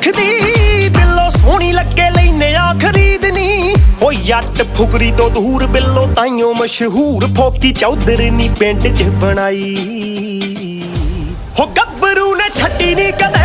ਰੱਖਦੀ ਬਿੱਲੋ ਸੋਹਣੀ ਲੱਗੇ ਲੈਨੇ ਆ ਖਰੀਦਨੀ ਹੋ ਜੱਟ ਫੁਕਰੀ ਤੋਂ ਦੂਰ ਬਿੱਲੋ ਤਾਈਓ ਮਸ਼ਹੂਰ ਫੋਕੀ ਚੌਧਰ ਨੀ ਪਿੰਡ 'ਚ ਬਣਾਈ ਹੋ ਗੱਭਰੂ ਨੇ ਛੱਡੀ ਨੀ ਕਦੇ